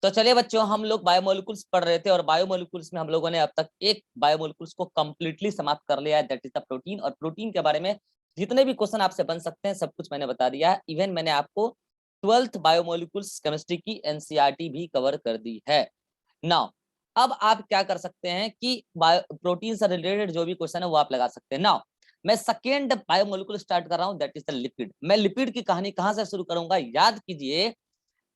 तो चलिए बच्चों, हम लोग बायोमोलिकुल्स पढ़ रहे थे और बायोमोलिकुल्स में हम लोगों ने अब तक एक बायोमोलिकुल्स को कंप्लीटली समाप्त कर लिया है, दैट इज द प्रोटीन। और प्रोटीन के बारे में जितने भी क्वेश्चन आपसे बन सकते हैं सब कुछ मैंने बता दिया है। इवन मैंने आपको 12th बायोमोलिकुल्स केमिस्ट्री की एनसीईआरटी भी कवर कर दी है। नाउ अब आप क्या कर सकते हैं कि प्रोटीन से रिलेटेड जो भी क्वेश्चन है वो आप लगा सकते हैं। नाउ मैं सेकेंड बायोमोलिकुल स्टार्ट कर रहा हूं, दैट इज द लिपिड। मैं लिपिड की कहानी कहां से शुरू करूंगा, याद कीजिए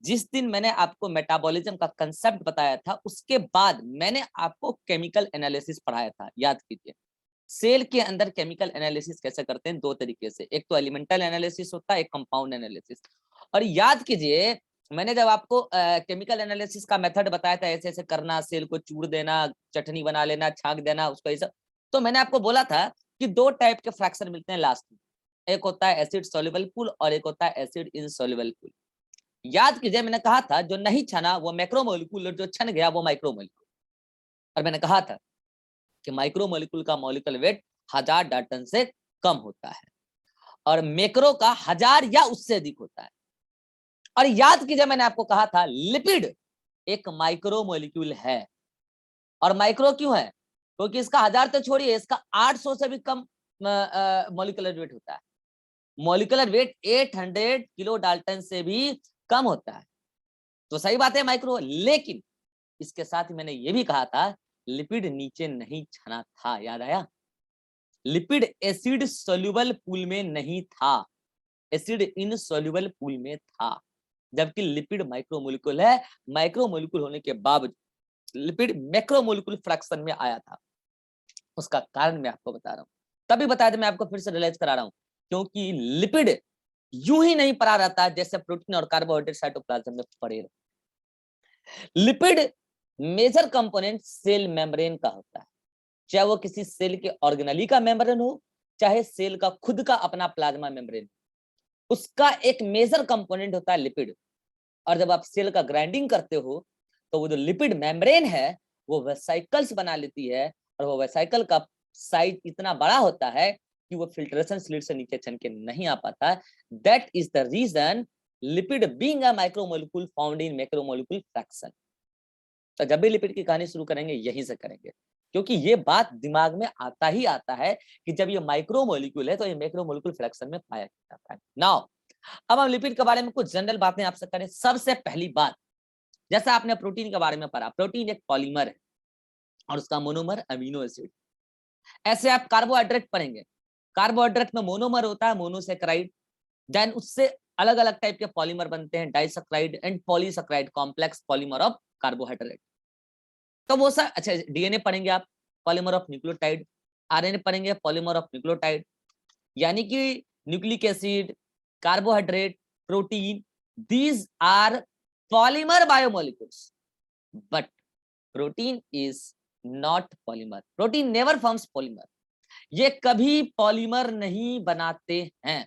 जिस दिन मैंने आपको मेटाबॉलिज्म का कंसेप्ट बताया था उसके बाद मैंने आपको केमिकल एनालिसिस पढ़ाया था। याद कीजिए सेल के अंदर केमिकल एनालिसिस कैसे करते हैं, दो तरीके से, एक तो एलिमेंटल एनालिसिस होता है, एक कंपाउंड एनालिसिस। और याद कीजिए मैंने जब आपको केमिकल एनालिसिस का मेथड बताया था, ऐसे ऐसे करना, सेल को चूर देना, चटनी बना लेना, छाक देना उसको, ये सब, तो मैंने आपको बोला था कि दो टाइप के फ्रैक्शन मिलते हैं लास्ट में, एक होता है एसिड सोल्यूबल पूल और एक होता है एसिड इनसोल्यूबल पूल। याद कीजिए मैंने कहा था जो नहीं छना वो मैक्रोमोलिक्यूल और जो छन गया वो माइक्रोमोलिक्यूल। और मैंने कहा था कि माइक्रोमोलिक्यूल का मॉलिक्यूलर वेट 1000 डाल्टन से कम होता है और मैक्रो का 1000 या उससे अधिक होता है। और याद कीजिए मैंने आपको कहा था लिपिड एक माइक्रोमोलिक्यूल है। और माइक्रो क्यों है, क्योंकि इसका 1000 तो छोड़िए, इसका 800 से भी कम मॉलिक्यूलर वेट होता है। मॉलिक्यूलर वेट 800 किलो डाल्टन से भी कम होता है, तो सही बात है माइक्रो। लेकिन इसके साथ ही मैंने ये भी कहा था लिपिड नीचे नहीं छना था, याद आया? लिपिड एसिड सोल्यूबल पूल में नहीं था, एसिड इनसोल्यूबल पूल में था, जबकि लिपिड माइक्रोमोलिक्यूल है। माइक्रोमोलिक्यूल होने के बावजूद लिपिड मैक्रोमोलिक्यूल फ्रैक्शन में आया था, उसका कारण मैं आपको बता रहा हूं। तभी बताया था, मैं आपको फिर से रियलाइज करा रहा हूं, क्योंकि लिपिड यूं ही नहीं पड़ा रहता जैसे प्रोटीन और कार्बोहाइड्रेट साइटोप्लाज्म में पड़े रहते। Lipid major component cell membrane का होता है, चाहे वो किसी सेल के ऑर्गेनेली का मेम्ब्रेन हो, चाहे सेल का खुद का अपना प्लाज्मा मेम्ब्रेन, उसका एक मेजर कंपोनेंट होता है लिपिड। और जब आप सेल का ग्राइंडिंग करते हो तो वो जो लिपिड मेम्ब्रेन है वो वेसाइकल्स बना लेती है, और वो वेसाइकल का साइज इतना बड़ा होता है कि वो फिल्ट्रेशन स्लिट से नीचे छन के नहीं आ पाता। That is the reason lipid being a micromolecule found in macromolecule fraction. तो जब भी लिपिड की कहानी शुरू करेंगे यहीं से करेंगे, क्योंकि ये बात दिमाग में आता ही आता है कि जब ये माइक्रोमोलिक्यूल है तो ये मैक्रोमोलिक्यूल फ्रैक्शन में पाया जाता है। नाउ अब हम लिपिड के बारे में कुछ जनरल बातें आपसे करें। सबसे पहली बात, जैसा आपने प्रोटीन के बारे में पढ़ा, प्रोटीन एक पॉलीमर है और उसका मोनोमर अमीनो एसिड। ऐसे आप कार्बोहाइड्रेट पढ़ेंगे, कार्बोहाइड्रेट में मोनोमर होता है मोनोसेक्राइड, देन उससे अलग अलग टाइप के पॉलीमर बनते हैं, disaccharide and polysaccharide, complex polymer of carbohydrate. तो वो सब, अच्छा डीएनए पढ़ेंगे आप, पॉलीमर ऑफ न्यूक्लियोटाइड, आरएनए पढ़ेंगे पॉलीमर ऑफ न्यूक्लियोटाइड। यानी कि nucleic acid, carbohydrate, protein, these are polymer biomolecules, but protein is not polymer. Protein never forms polymer, ये कभी पॉलीमर नहीं बनाते हैं।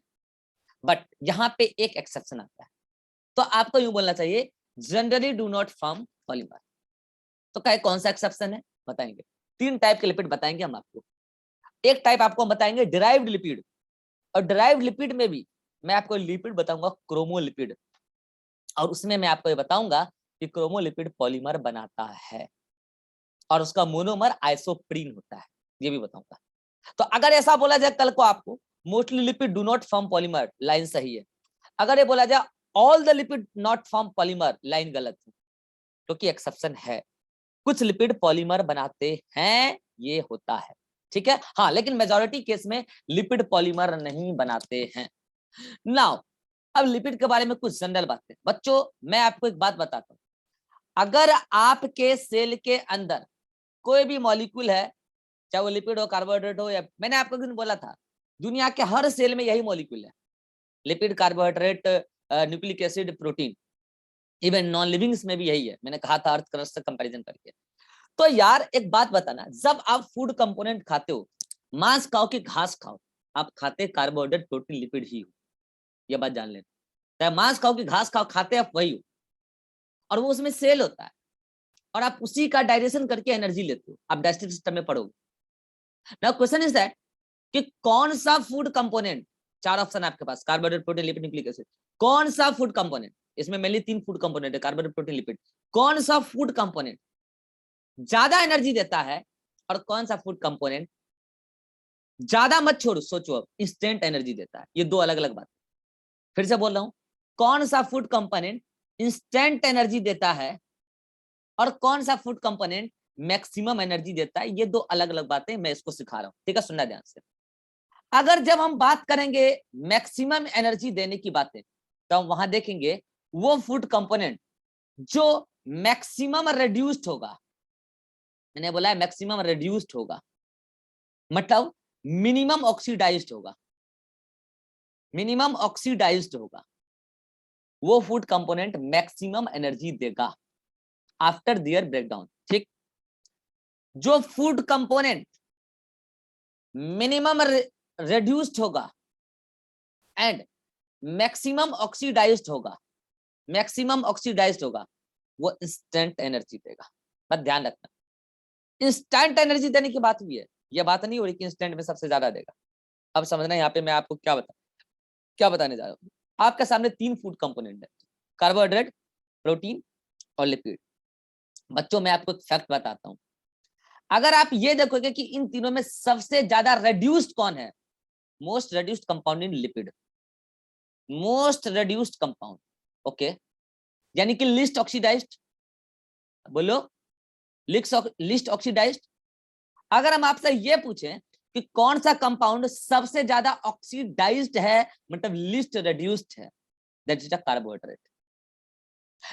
बट यहां पे एक एक्सेप्शन आता है, तो आपको यूं बोलना चाहिए generally do not form polymer. तो क्या कौन सा एक्सेप्शन है बताएंगे। 3 टाइप के लिपिड बताएंगे हम आपको। एक टाइप आपको हम बताएंगे डिराइव्ड लिपिड, और डिराइव्ड लिपिड में भी मैं आपको लिपिड बताऊंगा क्रोमोलिपिड, और उसमें मैं आपको ये बताऊंगा कि क्रोमोलिपिड पॉलीमर बनाता है और उसका मोनोमर आइसोप्रीन होता है, ये भी बताऊंगा। तो अगर ऐसा बोला जाए कल को आपको mostly lipid do not form polymer, line सही है। अगर ये बोला जाए all the lipid not form polymer, line गलत है, क्योंकि एक्सेप्शन है, कुछ लिपिड पॉलीमर बनाते हैं, ये होता है, ठीक है। हाँ, लेकिन मेजॉरिटी केस में लिपिड पॉलीमर नहीं बनाते हैं। नाउ अब लिपिड के बारे में कुछ जनरल बातें। बच्चों मैं आपको एक बात बताता हूं, अगर आपके सेल के अंदर कोई भी मॉलिक्यूल है, चाहे वो लिपिड हो, कार्बोहाइड्रेट हो, या मैंने आपको दिन बोला था दुनिया के हर सेल में यही मॉलिक्यूल है, lipid, carbohydrate, nucleic acid, protein, even non livings में भी यही है। मैंने कहा था अर्थ क्रस्ट से कंपैरिजन करके। तो यार एक बात बताना, जब आप फूड कंपोनेंट खाते हो, मांस खाओ कि घास खाओ, आप खाते कार्बोहाइड्रेट, प्रोटीन, लिपिड ही हो, ये बात जान लेना। चाहे मांस खाओ कि घास खाओ, खाते आप वही हो, और वो उसमें सेल होता है और आप उसी का डाइजेशन करके एनर्जी लेते हो। आप डाइजेस्टिव सिस्टम में पढ़ोगे। नाउ क्वेश्चन इज दैट कि कौन सा फूड कंपोनेंट, 4 ऑप्शन आपके पास, carbohydrate, protein, lipid, nucleic acid, कौन सा फूड कंपोनेंट इसमें मेनली 3 फूड कंपोनेंट है, कार्बोहाइड्रेट, प्रोटीन, लिपिड। कौन सा फूड कंपोनेंट ज्यादा एनर्जी देता है और कौन सा फूड कंपोनेंट, ज्यादा मत छोड़ो, सोचो अब, इंस्टेंट एनर्जी देता है? ये 2 अलग अलग बात। फिर से बोल रहा हूं, कौन सा फूड कंपोनेंट इंस्टेंट एनर्जी देता है और कौन सा फूड कंपोनेंट मैक्सिमम एनर्जी देता है? ये 2 अलग अलग बातें मैं इसको सिखा रहा हूं, ठीक है, सुनना ध्यान से। अगर जब हम बात करेंगे मैक्सिमम एनर्जी देने की बातें, तो हम वहां देखेंगे वो फूड कंपोनेंट जो मैक्सिमम रिड्यूस्ड होगा। मैंने बोला है मैक्सिमम रिड्यूस्ड होगा, मतलब मिनिमम ऑक्सीडाइज्ड होगा, मिनिमम ऑक्सीडाइज्ड होगा। वो फूड कंपोनेंट मैक्सिमम एनर्जी देगा आफ्टर देयर ब्रेकडाउन, ठीक। जो फूड कंपोनेंट मिनिमम रिड्यूस्ड होगा एंड मैक्सिमम ऑक्सीडाइज्ड होगा, मैक्सिमम ऑक्सीडाइज्ड होगा, वो इंस्टेंट एनर्जी देगा। बस ध्यान रखना, इंस्टेंट एनर्जी देने की बात हुई है, ये बात नहीं हो रही कि इंस्टेंट में सबसे ज्यादा देगा। अब समझना यहाँ पे मैं आपको क्या बताने जा रहा हूँ। आपके सामने 3 फूड कंपोनेंट है, कार्बोहाइड्रेट, प्रोटीन और लिपिड। बच्चों मैं आपको फैक्ट बताता हूँ, अगर आप ये देखोगे कि इन तीनों में सबसे ज्यादा रेड्यूस्ड कौन है, most reduced compound in lipid, most reduced compound, okay, यानी कि लिस्ट ऑक्सीडाइज्ड, बोलो लिस्ट ऑक्सीडाइज्ड। अगर हम आपसे ये पूछें कि कौन सा कंपाउंड सबसे ज्यादा ऑक्सीडाइज्ड है, मतलब लिस्ट रेड्यूस्ड है, दैट इज द कार्बोहाइड्रेट।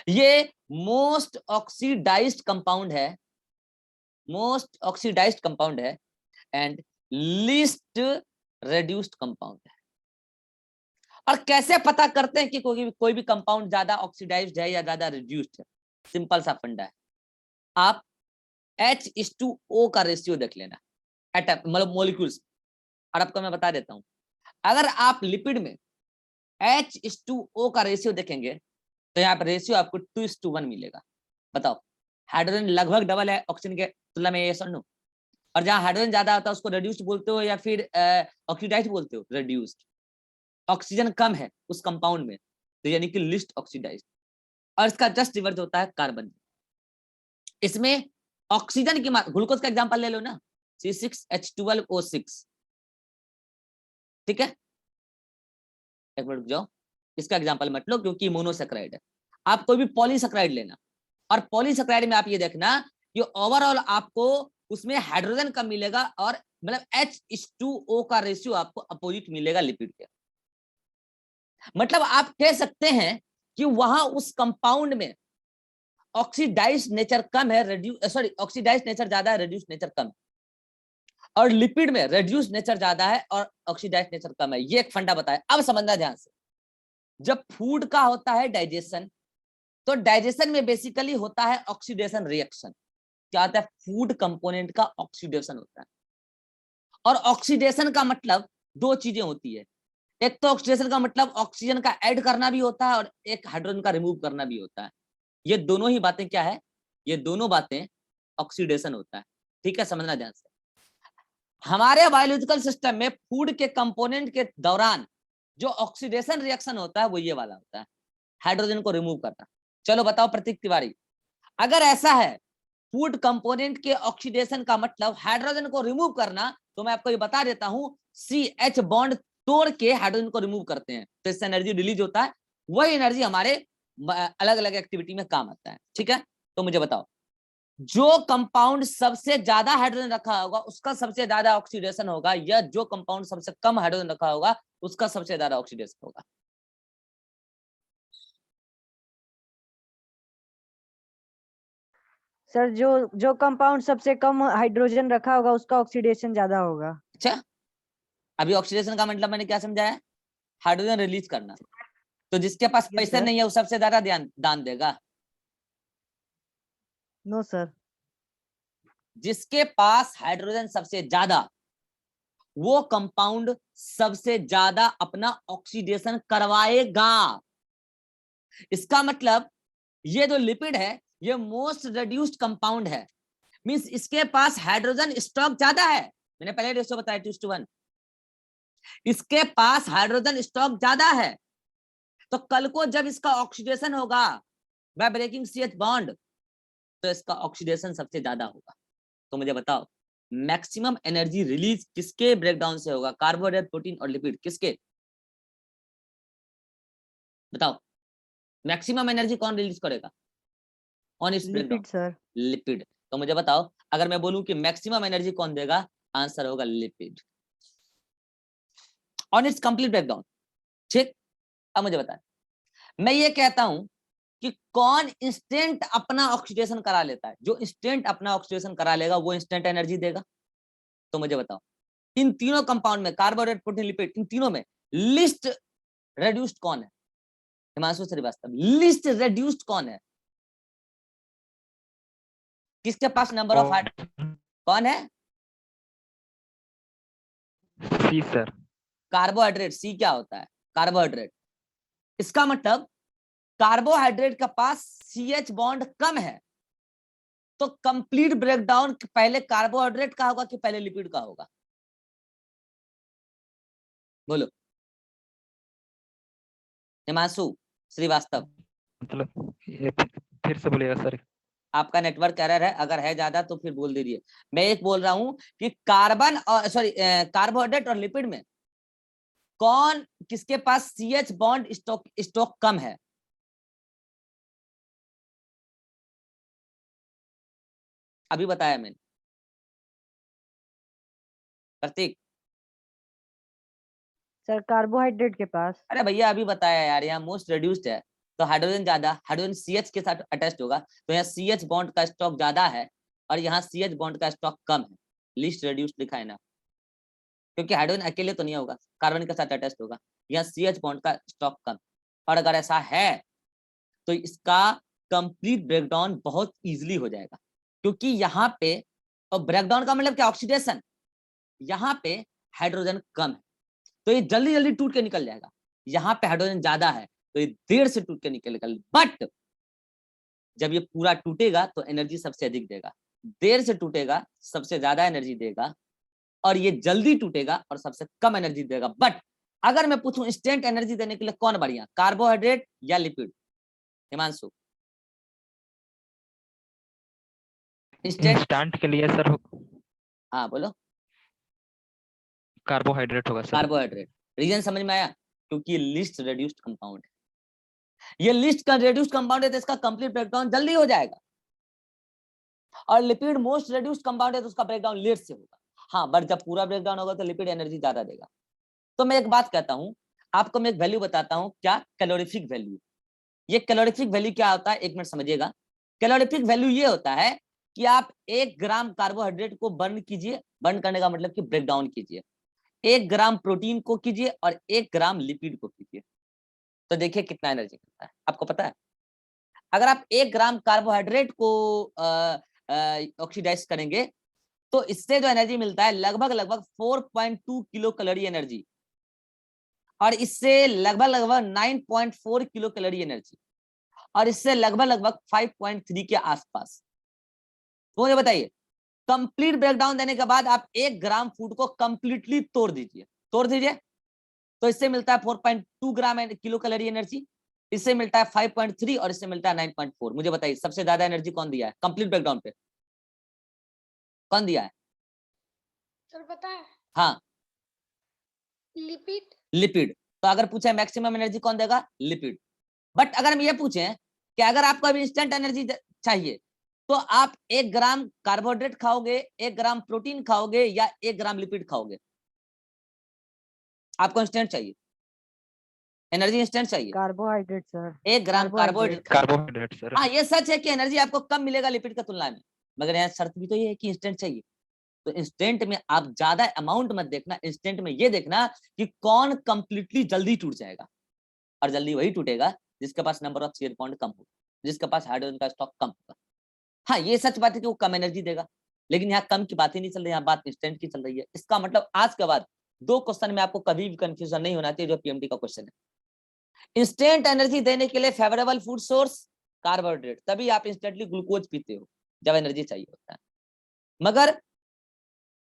ये मोस्ट ऑक्सीडाइज्ड कंपाउंड है, मोस्ट ऑक्सीडाइज्ड कंपाउंड है एंड लीस्ट रेड्यूस्ड कंपाउंड है। और कैसे पता करते हैं कि कोई भी कंपाउंड ज्यादा ऑक्सीडाइज्ड है या ज्यादा रिड्यूस्ड है? सिंपल सा फंडा है, आप H/O का रेशियो देख लेना, एटम मतलब मॉलिक्यूल्स। और आपको मैं बता देता हूं, अगर आप लिपिड में H/O का रेशियो देखेंगे तो यहाँ पर रेशियो आपको 2:1 मिलेगा। बताओ, हाइड्रोजन लगभग डबल है ऑक्सीजन के तुलना में, ये सुनो। और जहां हाइड्रोजन ज्यादा होता है उसको रिड्यूस्ड बोलते हो या फिर ऑक्सीडाइज्ड बोलते हो? रिड्यूस्ड। ऑक्सीजन कम है उस कंपाउंड में तो यानी कि लिस्ट ऑक्सीडाइज्ड। और इसका जस्ट रिवर्स होता है कार्बन। इसमें ऑक्सीजन की मात्रा, ग्लूकोज का एग्जांपल ले लो ना, C6H12O6, ठीक है, एक मिनट रुक जाओ, इसका एग्जांपल मत लो क्योंकि मोनोसेक्राइड है। आप कोई भी पॉलीसेक्राइड लेना, और पॉलीसेक्राइड में आप ये देखना कि ओवरऑल आपको उसमें हाइड्रोजन कम मिलेगा और मतलब H/O का रेशियो आपको अपोजिट मिलेगा लिपिड के। मतलब आप कह सकते हैं कि वहां उस कंपाउंड में ऑक्सीडाइज्ड नेचर कम है, ऑक्सीडाइज्ड नेचर ज्यादा है, रेड्यूस्ड नेचर कम है। और लिपिड में रेड्यूस्ड नेचर ज्यादा है और ऑक्सीडाइज्ड नेचर कम है। ये एक फंडा बताया, अब समझना ध्यान से। जब फूड का होता है डाइजेशन, तो डाइजेशन में बेसिकली होता है ऑक्सीडेशन रिएक्शन। क्या होता है? फूड कंपोनेंट का ऑक्सीडेशन होता है। और ऑक्सीडेशन का मतलब 2 चीजें होती है, एक तो ऑक्सीडेशन का मतलब ऑक्सीजन का ऐड करना भी होता है और एक हाइड्रोजन का रिमूव करना भी होता है। ये दोनों ही बातें क्या है? ये दोनों बातें ऑक्सीडेशन होता है, ठीक है, समझना ध्यान से। हमारे बायोलॉजिकल सिस्टम में फूड के कंपोनेंट के दौरान जो ऑक्सीडेशन रिएक्शन होता है वो ये वाला होता है, हाइड्रोजन को रिमूव करना। चलो बताओ प्रतीक तिवारी, अगर ऐसा है फूड कंपोनेंट के ऑक्सीडेशन का मतलब हाइड्रोजन को रिमूव करना, तो मैं आपको ये बता देता हूं, CH बॉन्ड तोड़ के हाइड्रोजन को रिमूव करते हैं तो इससे एनर्जी रिलीज होता है। वही एनर्जी हमारे अलग अलग एक्टिविटी में काम आता है, ठीक है। तो मुझे बताओ, जो कंपाउंड सबसे ज्यादा हाइड्रोजन रखा होगा उसका सबसे ज्यादा ऑक्सीडेशन होगा, या जो कंपाउंड सबसे कम हाइड्रोजन रखा होगा उसका सबसे ज्यादा ऑक्सीडेशन होगा? सर जो कंपाउंड सबसे कम हाइड्रोजन रखा होगा उसका ऑक्सीडेशन ज्यादा होगा। अच्छा, अभी ऑक्सीडेशन का मतलब मैंने क्या समझाया? हाइड्रोजन रिलीज करना। तो जिसके पास पैसे नहीं है वो सबसे ज्यादा दान देगा? No sir. जिसके पास हाइड्रोजन सबसे ज्यादा, वो कंपाउंड सबसे ज्यादा अपना ऑक्सीडेशन करवाएगा। इसका मतलब ये जो लिपिड है ये मोस्ट रिड्यूस्ड कंपाउंड है, मींस इसके पास हाइड्रोजन स्टॉक ज्यादा है। मैंने पहले रेशियो बताया 2:1। इसके पास हाइड्रोजन स्टॉक ज्यादा है तो कल को जब इसका ऑक्सीडेशन होगा बाय ब्रेकिंग CH बॉन्ड, तो इसका ऑक्सीडेशन सबसे ज्यादा होगा। तो मुझे बताओ मैक्सिमम एनर्जी रिलीज किसके ब्रेकडाउन से होगा? कार्बोहाइड्रेट, प्रोटीन और लिपिड, किसके? बताओ मैक्सिमम एनर्जी कौन रिलीज करेगा on it's breakdown? Lipid sir. Lipid. तो मुझे बताओ अगर मैं बोलूं कि मैक्सिमम एनर्जी कौन देगा, आंसर होगा lipid on it's complete breakdown. ठीक, अब मुझे बताएं, मैं ये कहता हूं कि कौन इंस्टेंट अपना ऑक्सीडेशन करा लेता है? जो इंस्टेंट अपना ऑक्सीडेशन करा लेगा वो इंस्टेंट एनर्जी देगा। तो मुझे बताओ इन तीनों कंपाउंड में, कार्बोहाइड्रेट, प्रोटीन, लिपिड, इन तीनों में लिस्ट रेड्यूस्ड कौन है? हिमांशु श्रीवास्तव, लिस्ट रेड्यूस्ड कौन है? किसके पास नंबर ऑफ कौन है? सी सर। कार्बोहाइड्रेट। सी क्या होता है? कार्बोहाइड्रेट। इसका मतलब कार्बोहाइड्रेट के पास CH बॉन्ड कम है, तो कंप्लीट ब्रेकडाउन पहले कार्बोहाइड्रेट का होगा कि पहले लिपिड का होगा? बोलो हिमांशु श्रीवास्तव। मतलब ये फिर से बोलिएगा सर। आपका नेटवर्क एरर है, अगर है ज्यादा तो फिर बोल दीजिए। मैं एक बोल रहा हूं कि कार्बन और सॉरी कार्बोहाइड्रेट और लिपिड में कौन, किसके पास CH बॉन्ड स्टॉक कम है? अभी बताया मैंने। प्रतीक। सर कार्बोहाइड्रेट के पास। अरे भैया अभी बताया यार, यहाँ मोस्ट रिड्यूस्ड है तो हाइड्रोजन ज्यादा, हाइड्रोजन CH के साथ अटैच्ड होगा, तो यहाँ CH बॉन्ड का स्टॉक ज्यादा है और यहाँ CH बॉन्ड का स्टॉक कम है। लिस्ट रिड्यूस्ड लिखा है ना, क्योंकि हाइड्रोजन अकेले तो नहीं होगा, कार्बन के साथ अटैच्ड होगा। यहाँ CH बॉन्ड का स्टॉक कम, और अगर ऐसा है तो इसका कंप्लीट ब्रेकडाउन बहुत इजीली हो जाएगा, क्योंकि यहाँ पे, और ब्रेकडाउन का मतलब क्या? ऑक्सीडेशन। यहाँ पे हाइड्रोजन कम है तो ये जल्दी जल्दी टूट के निकल जाएगा। यहाँ पे हाइड्रोजन ज्यादा है तो ये देर से टूट के निकलेगा। बट जब ये पूरा टूटेगा तो एनर्जी सबसे अधिक देगा, देर से टूटेगा सबसे ज्यादा एनर्जी देगा, और ये जल्दी टूटेगा और सबसे कम एनर्जी देगा। बट अगर मैं पूछूं इंस्टेंट एनर्जी देने के लिए कौन बढ़िया, कार्बोहाइड्रेट या लिपिड? हिमांशु। इंस्टेंट के लिए सर हाँ बोलो। कार्बोहाइड्रेट होगा सर। कार्बोहाइड्रेट। रीजन समझ में आया? क्योंकि ये लिस्ट रिड्यूस्ड कंपाउंड है, ये लिस्ट का रिड्यूस्ड कंपाउंड है तो इसका कंप्लीट ब्रेकडाउन जल्दी हो जाएगा, और लिपिड मोस्ट रिड्यूस्ड कंपाउंड है तो उसका ब्रेकडाउन लेट से होगा। हाँ, बट जब पूरा ब्रेकडाउन होगा तो लिपिड एनर्जी ज्यादा देगा। तो मैं एक बात कहता हूं आपको, मैं एक वैल्यू बताता हूं, क्या? Calorific value. ये कैलोरीफिक वैल्यू क्या होता है, एक मिनट समझिएगा। कैलोरीफिक वैल्यू ये होता है कि आप 1 ग्राम कार्बोहाइड्रेट को बर्न कीजिए, बर्न करने का मतलब कि ब्रेकडाउन कीजिए, 1 ग्राम प्रोटीन को कीजिए और 1 ग्राम लिपिड को कीजिए, तो देखिए कितना एनर्जी करता है। आपको पता है अगर आप 1 ग्राम कार्बोहाइड्रेट को ऑक्सीडाइज करेंगे तो इससे जो एनर्जी मिलता है लगभग 4.2 किलो कैलोरी एनर्जी, और इससे लगभग 9.4 किलो कैलोरी एनर्जी, और इससे लगभग 5.3 के आसपास। तो मुझे बताइए कंप्लीट ब्रेकडाउन देने के बाद आप 1 ग्राम फूड को कंप्लीटली तोड़ दीजिए, तो इससे मिलता है 4.2 ग्राम किलो कैलोरी एनर्जी, इससे मिलता है 5.3 और इससे मिलता है 9.4। मुझे बताइए सबसे ज्यादा एनर्जी कौन दिया है कंप्लीट ब्रेकडाउन पे? कौन दिया है सर? पता है, हाँ, लिपिड। तो अगर पूछे मैक्सिमम एनर्जी कौन देगा? लिपिड। बट अगर हम ये पूछे कि अगर आपको अभी इंस्टेंट एनर्जी चाहिए तो आप 1 ग्राम कार्बोहाइड्रेट खाओगे, 1 ग्राम प्रोटीन खाओगे, या 1 ग्राम लिपिड खाओगे? आपको इंस्टेंट चाहिए, एनर्जी इंस्टेंट चाहिए? Carbohydrate sir. 1 ग्राम कार्बोहाइड्रेट। Carbohydrate sir. हाँ ये सच है कि एनर्जी आपको कम मिलेगा लिपिड की तुलना में, मगर यहाँ शर्त भी तो ये है कि इंस्टेंट चाहिए। तो इंस्टेंट में आप ज्यादा अमाउंट मत देखना, इंस्टेंट में ये देखना कि कौन कंप्लीटली जल्दी टूट जाएगा, और जल्दी वही टूटेगा जिसके पास नंबर ऑफ CH बॉन्ड कम होगा, जिसके पास हाइड्रोजन का स्टॉक कम होगा। हाँ ये सच बात है कि वो कम एनर्जी देगा, लेकिन यहाँ कम की बात ही नहीं चल रही, यहाँ बात इंस्टेंट की चल रही है। इसका मतलब आज के बाद 2 क्वेश्चन में आपको कभी भी कंफ्यूजन नहीं होना चाहिए, जो PMT का क्वेश्चन है। इंस्टेंट एनर्जी देने के लिए फेवरेबल फूड सोर्स कार्बोहाइड्रेट, तभी आप इंस्टेंटली ग्लूकोज पीते हो जब एनर्जी चाहिए होता है। मगर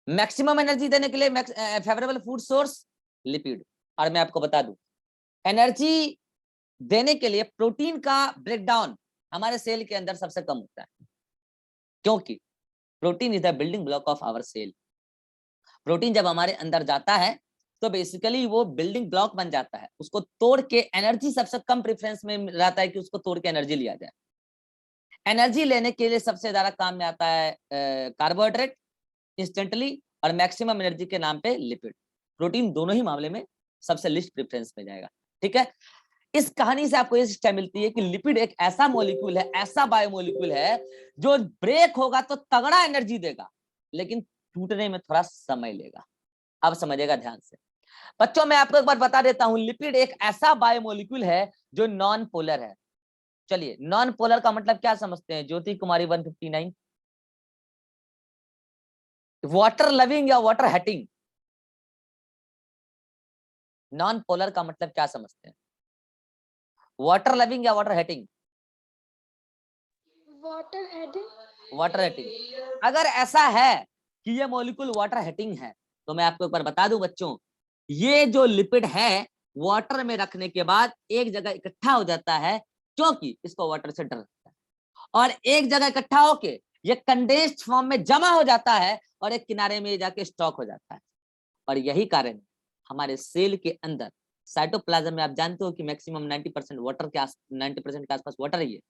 मैक्सिमम एनर्जी देने के लिए फेवरेबल फूड सोर्स लिपिड। और मैं आपको बता दूं एनर्जी देने के लिए प्रोटीन का ब्रेकडाउन हमारे सेल के अंदर सबसे कम होता है, क्योंकि protein is the building block of our cell. Protein जब हमारे अंदर जाता है तो बेसिकली वो बिल्डिंग ब्लॉक बन जाता है, उसको तोड़ के एनर्जी सबसे कम प्रेफरेंस में रहता है कि उसको तोड़ के एनर्जी लिया जाए। एनर्जी लेने के लिए सबसे ज्यादा काम में आता है कार्बोहाइड्रेट इंस्टेंटली, और मैक्सिमम एनर्जी के नाम पे लिपिड। प्रोटीन दोनों ही मामले में सबसे लिस्ट प्रेफरेंस में जाएगा। ठीक है, इस कहानी से आपको ये शिक्षा मिलती है कि लिपिड एक ऐसा मॉलिक्यूल है, ऐसा बायोमोलिक्यूल है जो ब्रेक होगा तो तगड़ा एनर्जी देगा, लेकिन टूटने में थोड़ा समय लेगा। अब समझिएगा ध्यान से बच्चों, मैं आपको एक बार बता देता हूं, लिपिड एक ऐसा बायोमोलिक्यूल है जो नॉन पोलर है। चलिए, नॉन पोलर का मतलब क्या समझते हैं? ज्योति कुमारी 159, वाटर लविंग या वाटर हेटिंग? नॉन पोलर का मतलब क्या समझते हैं? वाटर लविंग या water hating? Water heading. Water hating. अगर ऐसा है कि ये मॉलिक्यूल वाटर हेटिंग है तो मैं आपको एक बार बता दूं बच्चों, ये जो लिपिड है वाटर में रखने के बाद एक जगह इकट्ठा हो जाता है, क्योंकि इसको वाटर से डर लगता है, और एक जगह इकट्ठा होके ये कंडेंस्ड फॉर्म में जमा हो जाता है और एक किनारे में जाके स्टॉक हो जाता है। और यही कारण है हमारे सेल के अंदर साइटोप्लाज्म में, आप जानते हो कि मैक्सिमम 90% वाटर के 90% के आसपास वाटर ही है।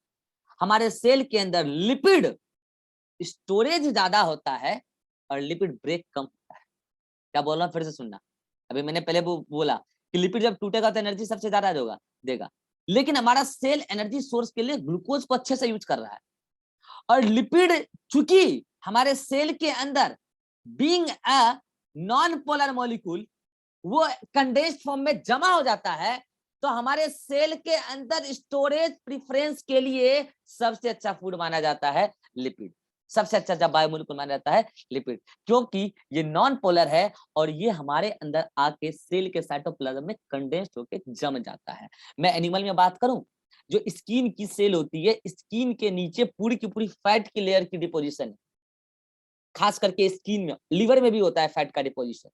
हमारे सेल के अंदर लिपिड स्टोरेज ज्यादा होता है और लिपिड ब्रेक कम होता है। क्या बोल रहा हूं, फिर से सुनना। अभी मैंने पहले बोला कि लिपिड जब टूटेगा तो एनर्जी सबसे ज्यादा देगा, लेकिन हमारा सेल एनर्जी सोर्स के लिए ग्लूकोज को अच्छे से यूज कर रहा है, और लिपिड चूंकि हमारे सेल के अंदर being a non polar molecule वो कंडेंस्ड फॉर्म में जमा हो जाता है, तो हमारे सेल के अंदर स्टोरेज प्रेफरेंस के लिए सबसे अच्छा फूड माना जाता है लिपिड। सबसे अच्छा जब बायोमोलिक्यूल माना जाता है लिपिड, क्योंकि ये नॉन पोलर है और ये हमारे अंदर आके सेल के साइटोप्लाज्म में कंडेंस्ड होके जम जाता है। मैं एनिमल में बात करूं, जो स्किन की सेल होती है, स्किन के नीचे पूरी की पूरी फैट की लेयर की डिपोजिशन है, खास करके स्किन में। लिवर में भी होता है फैट का डिपोजिशन,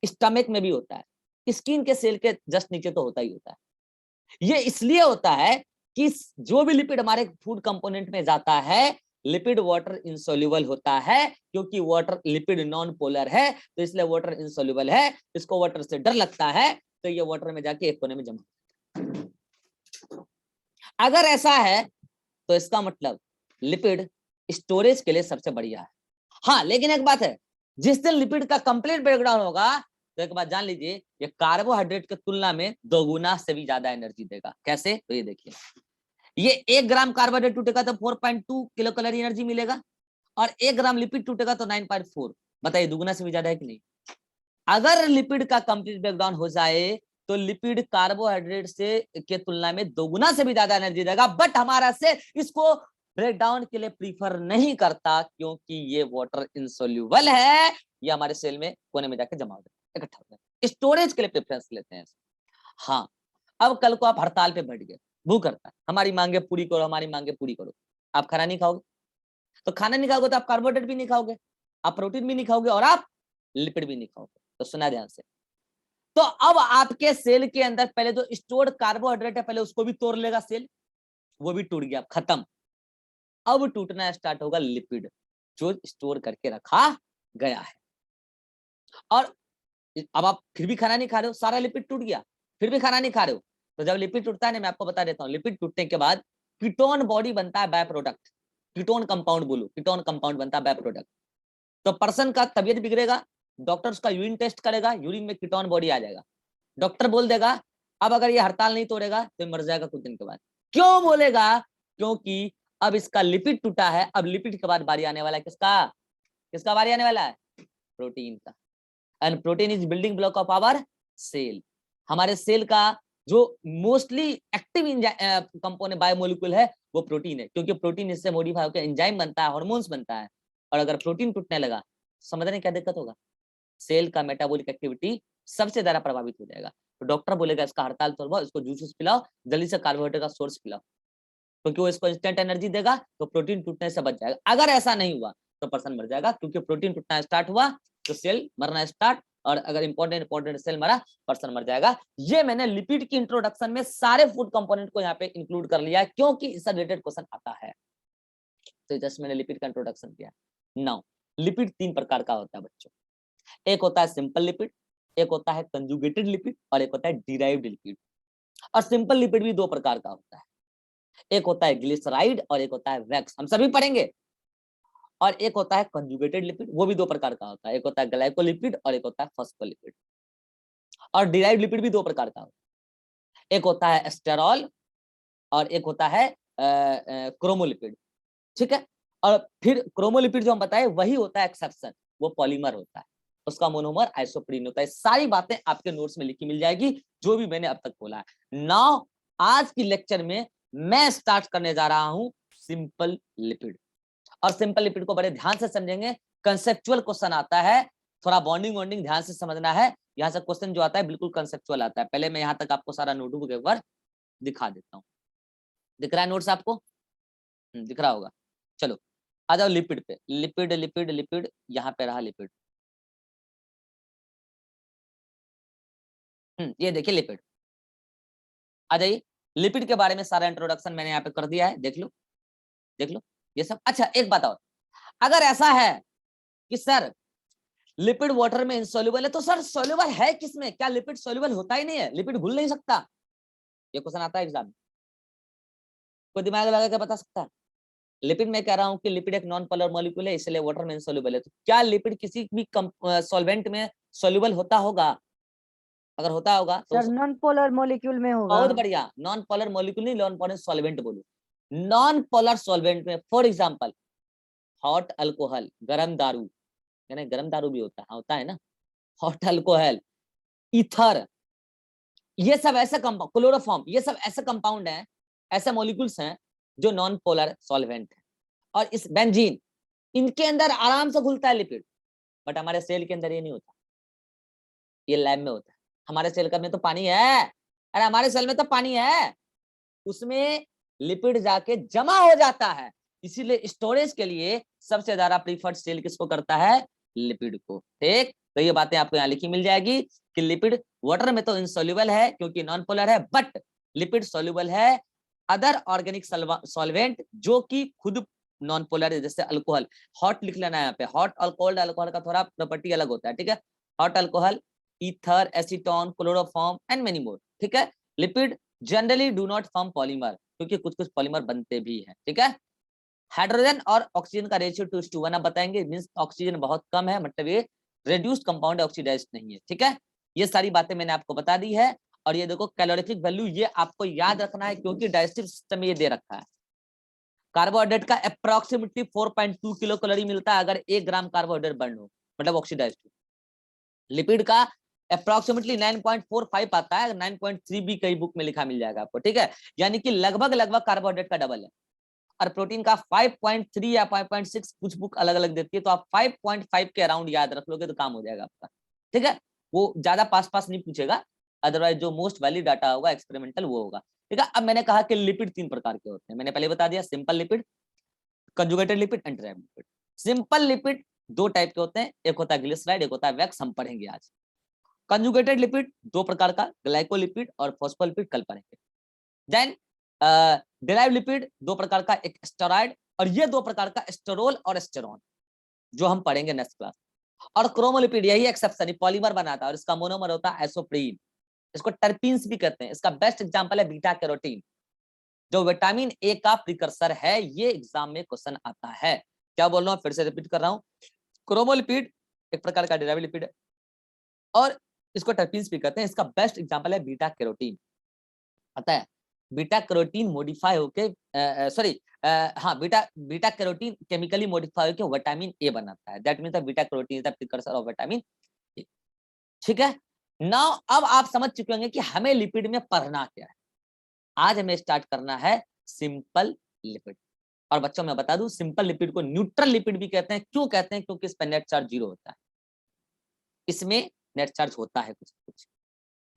स्टमक में भी होता है, स्किन के सेल के जस्ट नीचे तो होता ही होता है। ये इसलिए होता है कि जो भी लिपिड हमारे फूड कंपोनेंट में जाता है, लिपिड वाटर इंसोल्यूबल होता है, क्योंकि वाटर लिपिड नॉन पोलर है, तो इसलिए वाटर इंसोल्यूबल है, इसको वाटर से डर लगता है, तो ये वाटर में जाके एक कोने में जमा। अगर ऐसा है तो इसका मतलब लिपिड स्टोरेज के लिए सबसे बढ़िया है। हाँ, लेकिन एक बात है, जिस दिन लिपिड का कंप्लीट ब्रेकडाउन होगा तो एक बात जान लीजिए, ये कार्बोहाइड्रेट की तुलना में 2 गुना से भी ज्यादा एनर्जी देगा। कैसे? तो ये देखिए, ये 1 ग्राम कार्बोहाइड्रेट टूटेगा तो 4.2 किलो कैलोरी एनर्जी मिलेगा, और 1 ग्राम लिपिड टूटेगा तो 9.4। बताइए, दुगुना से भी ज्यादा है कि नहीं? अगर लिपिड का कंप्लीट ब्रेकडाउन हो जाए तो लिपिड कार्बोहाइड्रेट से के तुलना में 2 गुना से भी ज्यादा एनर्जी देगा, बट हमारा से इसको ब्रेकडाउन के लिए प्रीफर नहीं करता, क्योंकि ये वाटर इंसोल्यूबल है, ये हमारे सेल में कोने में जाके जमा हो जाता है, इकट्ठा हो जाता है। स्टोरेज के लिए प्रेफरेंस लेते हैं। हाँ, अब कल को आप हड़ताल पे बैठ गए, भूख करता है, हमारी मांगे पूरी करो, हमारी मांगे पूरी करो, आप खाना नहीं खाओगे, तो खाना नहीं खाओगे तो आप कार्बोहाइड्रेट भी नहीं खाओगे, आप प्रोटीन भी नहीं खाओगे, और आप लिपिड भी नहीं खाओगे। तो सुना ध्यान से, तो अब आपके सेल के अंदर पहले जो स्टोर्ड कार्बोहाइड्रेट है पहले उसको भी तोड़ लेगा सेल, वो भी टूट गया, खत्म। अब टूटना स्टार्ट होगा लिपिड, जो स्टोर करके रखा गया है। और अब आप फिर भी खाना नहीं खा रहे हो, सारा लिपिड टूट गया, फिर भी खाना नहीं खा रहे हो, तो जब लिपिड टूटता है ना, मैं आपको बता देता हूँ, लिपिड टूटने के बाद कीटोन बॉडी बनता है, बाय प्रोडक्ट, कीटोन कंपाउंड बोलो, कीटोन कंपाउंड बनता है बाय प्रोडक्ट। तो पर्सन का तबियत बिगड़ेगा, डॉक्टर उसका यूरिन टेस्ट करेगा, यूरिन में कीटोन बॉडी आ जाएगा, डॉक्टर बोल देगा अब अगर ये हड़ताल नहीं तोड़ेगा तो मर जाएगा कुछ दिन के बाद। क्यों बोलेगा? क्योंकि अब इसका लिपिड टूटा है, अब लिपिड के बाद बारी आने वाला है किसका? किसका बारी आने वाला है? प्रोटीन का। And protein is building block of our cell. हमारे सेल का जो मोस्टली एक्टिव कंपोनेंट बायोमोलिक्यूल है वो प्रोटीन है, क्योंकि प्रोटीन इससे मॉडिफाई होकर एंजाइम बनता है, हार्मोन्स बनता है। और अगर प्रोटीन टूटने लगा, समझने क्या दिक्कत होगा? सेल का मेटाबॉलिक एक्टिविटी सबसे ज्यादा प्रभावित हो जाएगा। तो डॉक्टर बोलेगा इसका हड़ताल तोड़वाओ, इसको जूसेस पिलाओ, जल्दी से कार्बोहाइड्रेट का सोर्स पिलाओ, क्योंकि वो इसको इंस्टेंट एनर्जी देगा, तो प्रोटीन टूटने से बच जाएगा। अगर ऐसा नहीं हुआ तो पर्सन मर जाएगा, क्योंकि प्रोटीन टूटना स्टार्ट हुआ तो सेल मरना स्टार्ट, और अगर इंपॉर्टेंट सेल मरा पर्सन मर जाएगा। ये मैंने लिपिड की इंट्रोडक्शन में सारे फूड कंपोनेंट को यहाँ पे इंक्लूड कर लिया है क्योंकि इससे रिलेटेड क्वेश्चन आता है, तो जस्ट मैंने लिपिड का इंट्रोडक्शन किया। नाउ लिपिड 3 प्रकार का होता है बच्चों, एक होता है सिंपल लिपिड, एक होता है कंजुगेटेड लिपिड और एक होता है डिराइव्ड लिपिड। और सिंपल लिपिड भी 2 प्रकार का होता है, एक होता है ग्लिसराइड और एक होता है वैक्स, हम सभी पढ़ेंगे। और एक होता है कंजुगेटेड लिपिड, वो भी 2 प्रकार का होता है, एक होता है ग्लाइकोलिपिड और एक होता है फॉस्फोलिपिड। और डिराइव्ड लिपिड भी 2 प्रकार का होता है, एक होता है एस्टेरॉल और एक होता है क्रोमोलिपिड, ठीक है। और फिर क्रोमोलिपिड जो हम बताए वही होता है एक्सेप्शन, वो पॉलीमर होता है, उसका मोनोमर आइसोप्रीन होता है। सारी बातें आपके नोट्स में लिखी मिल जाएगी जो भी मैंने अब तक बोला है। नाउ आज की लेक्चर में मैं स्टार्ट करने जा रहा हूं सिंपल लिपिड, और सिंपल लिपिड को बड़े ध्यान से समझेंगे, कंसेप्चुअल क्वेश्चन आता है, थोड़ा बॉन्डिंग ध्यान से समझना है। यहाँ से क्वेश्चन जो आता है बिल्कुल कंसेप्चुअल आता है। पहले मैं यहाँ तक आपको सारा नोटबुक एक बार दिखा देता हूँ, दिख रहा है नोट्स आपको? दिख रहा होगा। चलो आ जाओ लिपिड पे, लिपिड लिपिड लिपिड, यहाँ पे रहा लिपिड। ये देखिए लिपिड, आ जाइए। लिपिड के बारे में सारा इंट्रोडक्शन मैंने यहाँ पे कर दिया है, देख लो देख लो ये सब। अच्छा एक बात और, अगर ऐसा है कि सर लिपिड वाटर में इनसॉल्युबल है, तो सर सॉल्युबल है किसमें? क्या लिपिड सॉल्युबल होता ही नहीं है? लिपिड घुल नहीं सकता? ये क्वेश्चन आता है एग्जाम में, कोई दिमाग लगा के बता सकता है? लिपिड मैं कह रहा हूं कि लिपिड एक नॉन पोलर मॉलिक्यूल है, इसलिए वाटर में इनसॉल्युबल है। तो क्या लिपिड किसी भी सॉल्वेंट में सॉल्युबल होता होगा? अगर होता होगा तो सर नॉन पोलर मॉलिक्यूल में होगा। बहुत बढ़िया, नॉन पोलर मॉलिक्यूल नहीं, नॉन पोलर सॉल्वेंट बोलो। नॉन पोलर सॉल्वेंट में फॉर एग्जांपल हॉट अल्कोहल, गरम दारू, यानी गरम दारू भी होता है ना, हॉट अल्कोहल, ईथर, ये सब ऐसे कंपाउंड, क्लोरोफॉर्म, ये सब ऐसे कंपाउंड हैं, ऐसे मॉलिक्यूल्स हैं जो नॉन पोलर सॉल्वेंट है। और इस बेंजीन, इनके अंदर आराम से घुलता है लिपिड, बट हमारे सेल के अंदर ये नहीं होता, ये लैब में होता है। हमारे सेल का में तो पानी है, अरे हमारे सेल में तो पानी है, उसमें लिपिड जाके जमा हो जाता है, इसीलिए स्टोरेज के लिए सबसे ज्यादा प्रीफर्ड सेल किसको करता है? लिपिड को, ठीक। तो ये बातें आपको यहाँ लिखी मिल जाएगी कि लिपिड वाटर में तो इनसॉल्युबल है क्योंकि नॉन पोलर है, बट लिपिड सॉल्युबल है अदर ऑर्गेनिक सॉल्वेंट जो कि खुद नॉन पोलर है, जैसे अल्कोहल। हॉट लिख लेना है यहाँ पे, हॉट और कोल्ड अल्कोहल का थोड़ा प्रॉपर्टी अलग होता है, ठीक है। Hot alcohol, ether, acetone, chloroform and many more, ठीक है। Lipid generally do not form polymer, क्योंकि कुछ कुछ पॉलीमर बनते भी हैं, ठीक है। हाइड्रोजन और ऑक्सीजन का रेशियो 2:1 आप बताएंगे, मींस ऑक्सीजन बहुत कम है, मतलब ये रेड्यूस्ड कंपाउंड ऑक्सीडाइज्ड नहीं है, ठीक है। ये सारी बातें मैंने आपको बता दी है। और ये देखो कैलोरीफिक वैल्यू, ये आपको याद रखना है क्योंकि डाइजेस्टिव सिस्टम में ये दे रखा है। कार्बोहाइड्रेट का अप्रोक्सीमेटली 4.2 किलो कैलोरी मिलता है अगर 1 ग्राम कार्बोहाइड्रेट बर्न हो, मतलब ऑक्सीडाइज्ड हो। लिपिड का अप्रोक्सीमेटली 9.45 आता है, 9.3 भी कई बुक में लिखा मिल जाएगा आपको, ठीक है। यानी कि लगभग कार्बोहाइड्रेट का डबल है। और प्रोटीन का 5.3 या 5.6 कुछ बुक अलग अलग देती है, तो आप 5.5 के अराउंड याद रख लोगे तो काम हो जाएगा आपका, ठीक है। वो ज्यादा पास नहीं पूछेगा, अदरवाइज जो मोस्ट वैलिड डाटा होगा एक्सपेरिमेंटल वो होगा, ठीक है। अब मैंने कहा कि लिपिड 3 प्रकार के होते हैं, मैंने पहले बता दिया, simple lipid, conjugated lipid and derived lipid. Simple lipid 2 type के होते हैं, एक होता है ग्लिसराइड, एक होता है वैक्स, हम पढ़ेंगे आज। कंजुगेटेड लिपिड 2 प्रकार का, ग्लाइकोलिपिड और फॉस्फोलिपिड, कल पढ़ेंगे। देन डिराइव्ड लिपिड 2 प्रकार का, एक स्टेरॉइड और ये 2 प्रकार का एस्टेरोल और एस्टेरॉन, जो हम पढ़ेंगे नेक्स्ट क्लास। और क्रोमोलिपिड यही एक्सेप्शन, पॉलीमर बनाता है और इसका मोनोमर होता है आइसोप्रीन, इसको टर्पीन्स भी कहते हैं। इसका बेस्ट एग्जांपल है बीटा कैरोटीन, जो विटामिन ए का प्रिकर्सर है। ये एग्जाम में क्वेश्चन आता है। क्या बोल रहा हूँ, फिर से रिपीट कर रहा हूँ, क्रोमोलिपिड एक प्रकार का डिराइव्ड लिपिड है और इसको टर्पीन्स भी कहते हैं। इसका बेस्ट एग्जांपल है बीटा कैरोटीन। आता है बीटा कैरोटीन मॉडिफाई होके बीटा कैरोटीन केमिकली मॉडिफाई होके विटामिन ए बनाता है, that means the beta carotene is the precursor of vitamin A, ठीक है। नाउ अब आप समझ चुके होंगे कि हमें लिपिड में पढ़ना क्या है। आज हमें स्टार्ट करना है सिंपल लिपिड। और बच्चों मैं बता दूं, सिंपल लिपिड को न्यूट्रल लिपिड भी कहते हैं। क्यों कहते हैं? क्योंकि इस पर नेट चार्ज 0 होता है, इसमें नेट चार्ज होता है कुछ कुछ,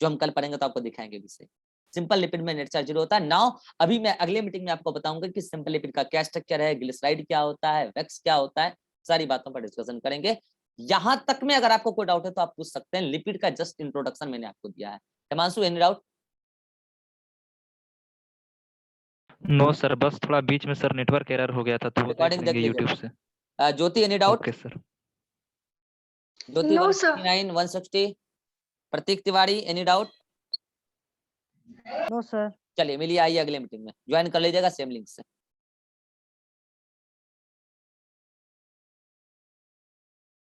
जो हम कल पढ़ेंगे तो आपको दिखाएंगे विषय। सिंपल लिपिड में नेट चार्ज 0 होता है। नाउ अभी मैं अगले मीटिंग में आपको बताऊंगा कि सिंपल लिपिड का क्या स्ट्रक्चर है, ग्लिसराइड क्या होता है, वैक्स क्या होता है, सारी बातों पर डिस्कशन करेंगे। यहां तक में अगर आपको कोई डाउट है तो आप पूछ सकते हैं। लिपिड का जस्ट इंट्रोडक्शन मैंने आपको दिया है। Himanshu, any doubt? No sir, बस थोड़ा बीच में सर नेटवर्क एरर हो गया था तो वो देख रिकॉर्डिंग देख लेंगे लीजिए। यूट्यूब से। Jyoti, any doubt? Okay sir. Jyoti, No, sir. 159, 160। Prateek Tiwari, any doubt? No sir. चलिए मिलिए, आइए अगले मीटिंग में ज्वाइन कर लीजिएगा सेम लिंक से।